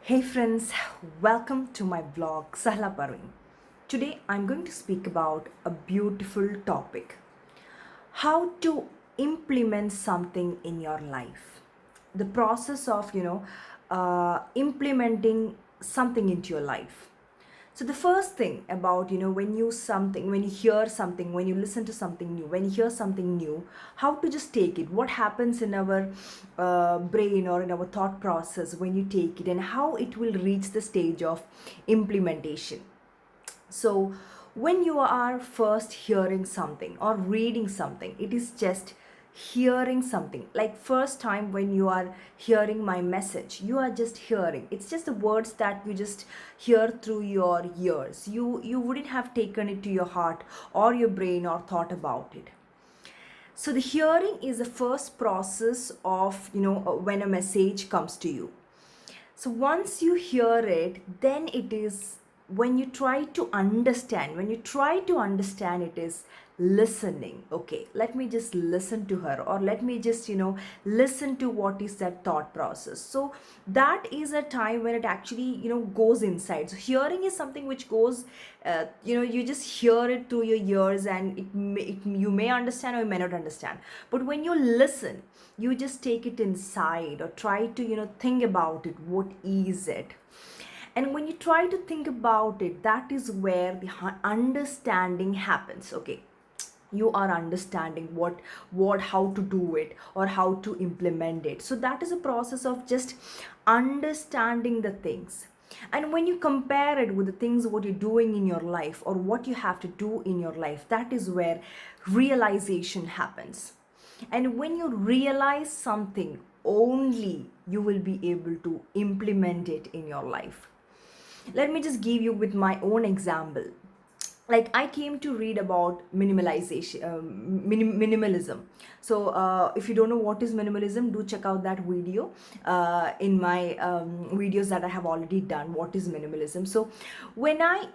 Hey friends, welcome to my blog SAHLA PARVEEN. Today I'm going to speak about a beautiful topic: how to implement something in your life. The process of implementing something into your life. So the first thing about when you hear something, when you listen to something new, when you hear something new, how to just take it, what happens in our brain or in our thought process when you take it, and how it will reach the stage of implementation. So, when you are first hearing something or reading something, it is just hearing something. Like, first time when you are hearing my message, you are just hearing. It's just the words that you just hear through your ears. You wouldn't have taken it to your heart or your brain or thought about it. So the hearing is the first process of when a message comes to you. So once you hear it, then it is when you try to understand, it is listening. Okay, let me just listen to her, or let me just listen to what is that thought process. So that is a time when it actually goes inside. So hearing is something which goes, you just hear it through your ears, and you may understand or you may not understand. But when you listen, you just take it inside, or try to think about it. What is it? And when you try to think about it, that is where the understanding happens. Okay, you are understanding what how to do it or how to implement it. So that is a process of just understanding the things. And when you compare it with the things what you're doing in your life, or what you have to do in your life, that is where realization happens. And when you realize something, only you will be able to implement it in your life. Let me just give you with my own example. Like, I came to read about minimalism. So if you don't know what is minimalism, do check out that video in my videos that I have already done. What is minimalism? So when I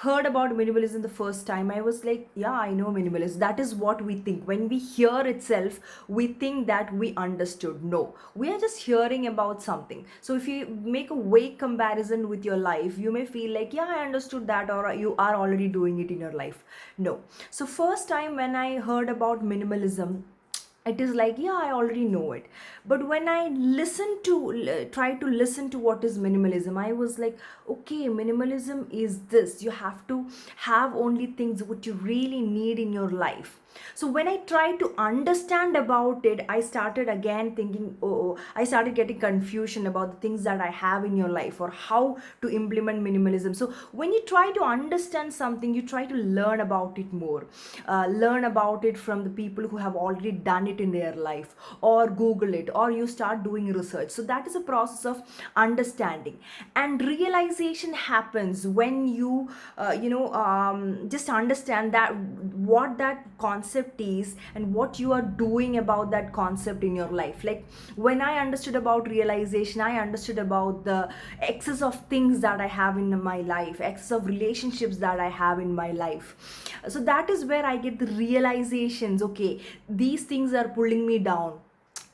heard about minimalism the first time, I was like, yeah, I know minimalism. That is what we think when we hear itself. We think that we understood. No, we are just hearing about something. So if you make a vague comparison with your life, you may feel like, yeah, I understood that, or you are already doing it in your life. No. So first time when I heard about minimalism, it is like, yeah, I already know it. But when I try to listen to what is minimalism, I was like, okay, minimalism is this: you have to have only things what you really need in your life. So when I tried to understand about it, I started again thinking, oh, I started getting confusion about the things that I have in your life, or how to implement minimalism. So when you try to understand something, you try to learn about it more, learn about it from the people who have already done it in their life, or Google it, or you start doing research. So that is a process of understanding. And realization happens when you just understand that what that concept is, and what you are doing about that concept in your life. Like, when I understood about realization, I understood about the excess of things that I have in my life, excess of relationships that I have in my life. So that is where I get the realizations. Okay, these things are pulling me down,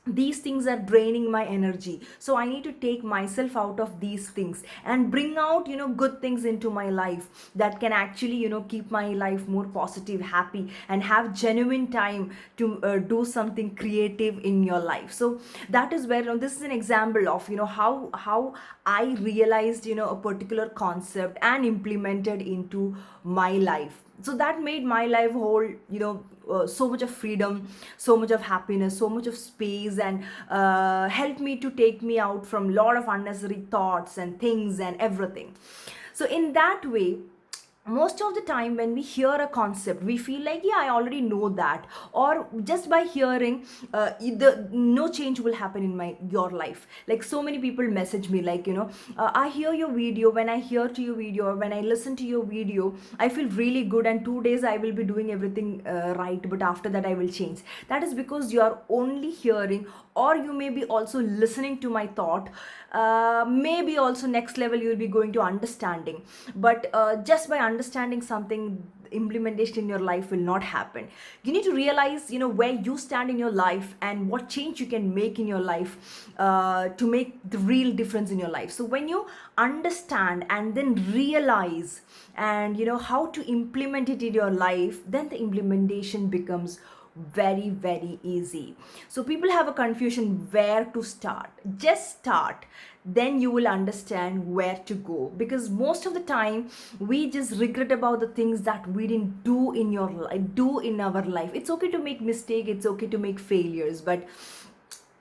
these things are draining my energy. So I need to take myself out of these things and bring out good things into my life, that can actually keep my life more positive, happy, and have genuine time to do something creative in your life. So that is where, this is an example of how I realized a particular concept and implemented into my life. So that made my life whole, so much of freedom, so much of happiness, so much of space, and helped me to take me out from a lot of unnecessary thoughts and things and everything. So in that way, most of the time when we hear a concept, we feel like, yeah, I already know that. Or just by hearing, no change will happen in your life. Like, so many people message me like, I hear your video. When I hear to your video, or when I listen to your video, I feel really good, and 2 days I will be doing everything right, but after that I will change. That is because you are only hearing, or you may be also listening to my thought. Maybe also next level you'll be going to understanding, but just by understanding something, implementation in your life will not happen. You need to realize, where you stand in your life and what change you can make in your life, to make the real difference in your life. So when you understand and then realize, and how to implement it in your life, then the implementation becomes very very easy. So people have a confusion where to start. Just start, then you will understand where to go, because most of the time we just regret about the things that we didn't do in your life, do in our life. It's okay to make mistake, it's okay to make failures, but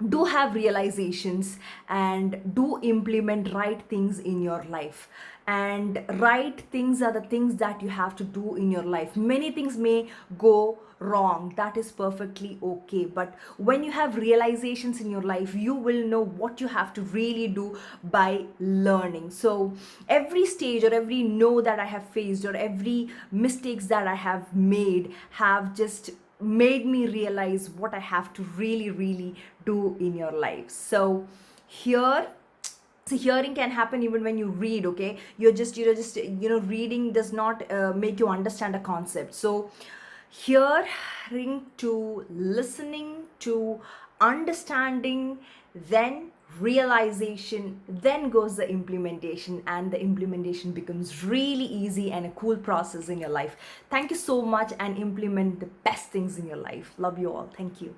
do have realizations and do implement right things in your life. And right things are the things that you have to do in your life. Many things may go wrong, that is perfectly okay, but when you have realizations in your life, you will know what you have to really do by learning. So every stage or every no that I have faced, or every mistakes that I have made, have just made me realize what I have to really really do in your life. Here so hearing can happen even when you read. Okay, you're just reading does not make you understand a concept. So hearing to listening to understanding, then realization, then goes the implementation, and the implementation becomes really easy and a cool process in your life. Thank you so much, and implement the best things in your life. Love you all. Thank you.